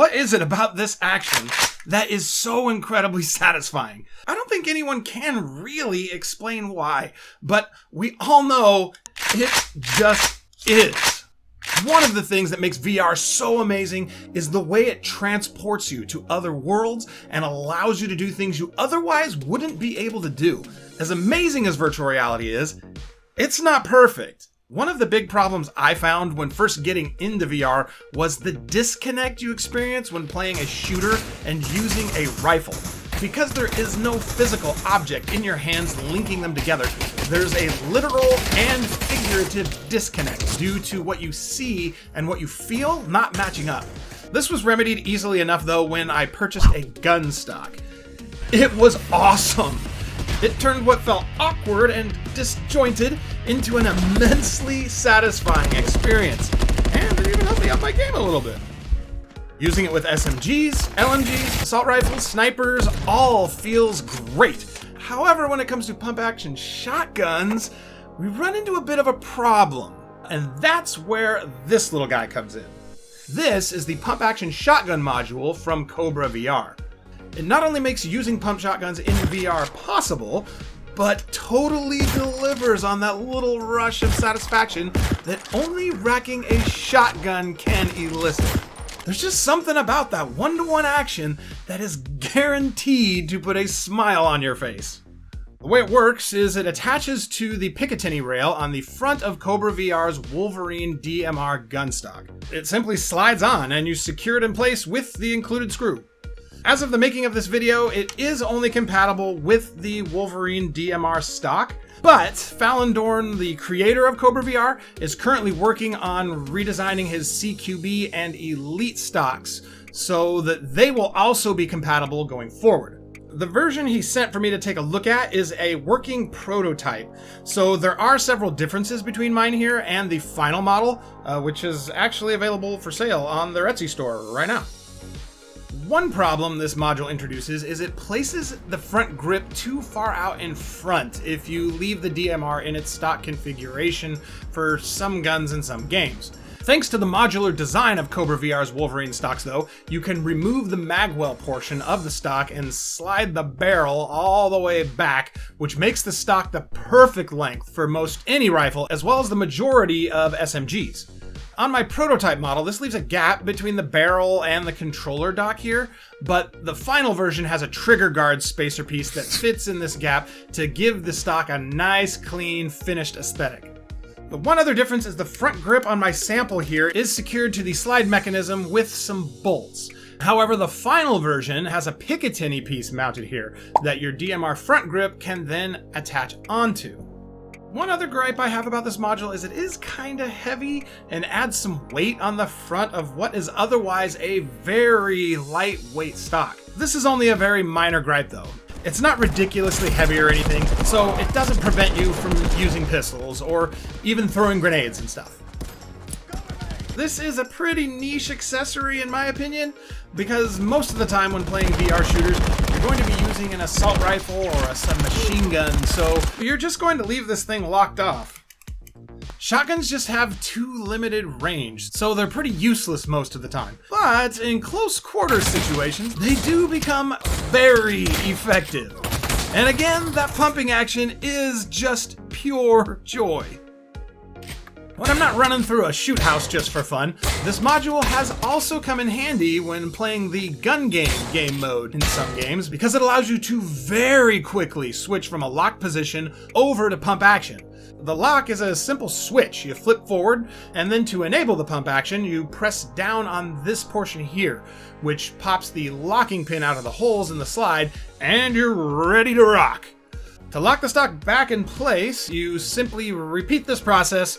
What is it about this action that is so incredibly satisfying? I don't think anyone can really explain why, but we all know it just is. One of the things that makes VR so amazing is the way it transports you to other worlds and allows you to do things you otherwise wouldn't be able to do. As amazing as virtual reality is, it's not perfect. One of the big problems I found when first getting into VR was the disconnect you experience when playing a shooter and using a rifle. Because there is no physical object in your hands linking them together, there's a literal and figurative disconnect due to what you see and what you feel not matching up. This was remedied easily enough though when I purchased a gunstock. It was awesome! It turned what felt awkward and disjointed into an immensely satisfying experience, and it even helped me up my game a little bit. Using it with SMGs, LMGs, assault rifles, snipers, all feels great. However, when it comes to pump-action shotguns, we run into a bit of a problem, and that's where this little guy comes in. This is the pump-action shotgun module from Kobra VR. It not only makes using pump shotguns in VR possible, but totally delivers on that little rush of satisfaction that only racking a shotgun can elicit. There's just something about that one-to-one action that is guaranteed to put a smile on your face. The way it works is it attaches to the Picatinny rail on the front of Kobra VR's Wolverine DMR gunstock. It simply slides on and you secure it in place with the included screw. As of the making of this video, it is only compatible with the Wolverine DMR stock, but Falandorn, the creator of Kobra VR, is currently working on redesigning his CQB and Elite stocks so that they will also be compatible going forward. The version he sent for me to take a look at is a working prototype, so there are several differences between mine here and the final model, which is actually available for sale on their Etsy store right now. One problem this module introduces is it places the front grip too far out in front if you leave the DMR in its stock configuration for some guns in some games. Thanks to the modular design of Kobra VR's Wolverine stocks though, you can remove the magwell portion of the stock and slide the barrel all the way back, which makes the stock the perfect length for most any rifle as well as the majority of SMGs. On my prototype model, this leaves a gap between the barrel and the controller dock here, but the final version has a trigger guard spacer piece that fits in this gap to give the stock a nice, clean, finished aesthetic. The one other difference is the front grip on my sample here is secured to the slide mechanism with some bolts. However, the final version has a Picatinny piece mounted here that your DMR front grip can then attach onto. One other gripe I have about this module is it is kinda heavy and adds some weight on the front of what is otherwise a very lightweight stock. This is only a very minor gripe though. It's not ridiculously heavy or anything, so it doesn't prevent you from using pistols or even throwing grenades and stuff. This is a pretty niche accessory in my opinion, because most of the time when playing VR shooters, you're going to be using an assault rifle or a submachine gun, so you're just going to leave this thing locked off. Shotguns just have too limited range, so they're pretty useless most of the time. But in close quarters situations, they do become very effective. And again, that pumping action is just pure joy. When I'm not running through a shoot house just for fun, this module has also come in handy when playing the gun game mode in some games because it allows you to very quickly switch from a locked position over to pump action. The lock is a simple switch. You flip forward, and then to enable the pump action, you press down on this portion here, which pops the locking pin out of the holes in the slide, and you're ready to rock. To lock the stock back in place, you simply repeat this process,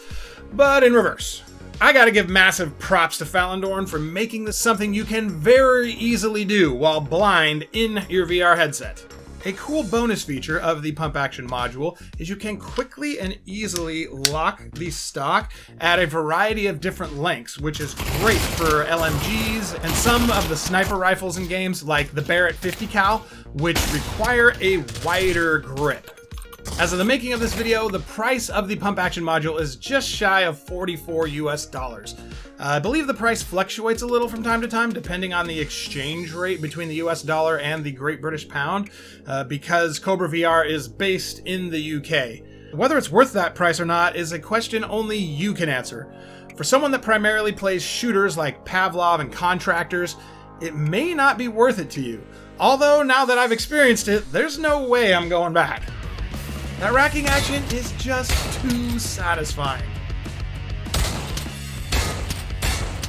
but in reverse. I gotta give massive props to Falandorn for making this something you can very easily do while blind in your VR headset. A cool bonus feature of the pump action module is you can quickly and easily lock the stock at a variety of different lengths, which is great for LMGs and some of the sniper rifles in games like the Barrett 50 cal, which require a wider grip. As of the making of this video, the price of the pump action module is just shy of $44 US. I believe the price fluctuates a little from time to time depending on the exchange rate between the US dollar and the Great British Pound, because Kobra VR is based in the UK. Whether it's worth that price or not is a question only you can answer. For someone that primarily plays shooters like Pavlov and Contractors, it may not be worth it to you. Although, now that I've experienced it, there's no way I'm going back. That racking action is just too satisfying.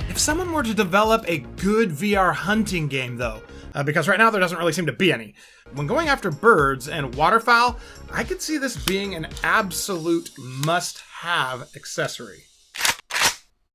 If someone were to develop a good VR hunting game though, because right now there doesn't really seem to be any, when going after birds and waterfowl, I could see this being an absolute must-have accessory.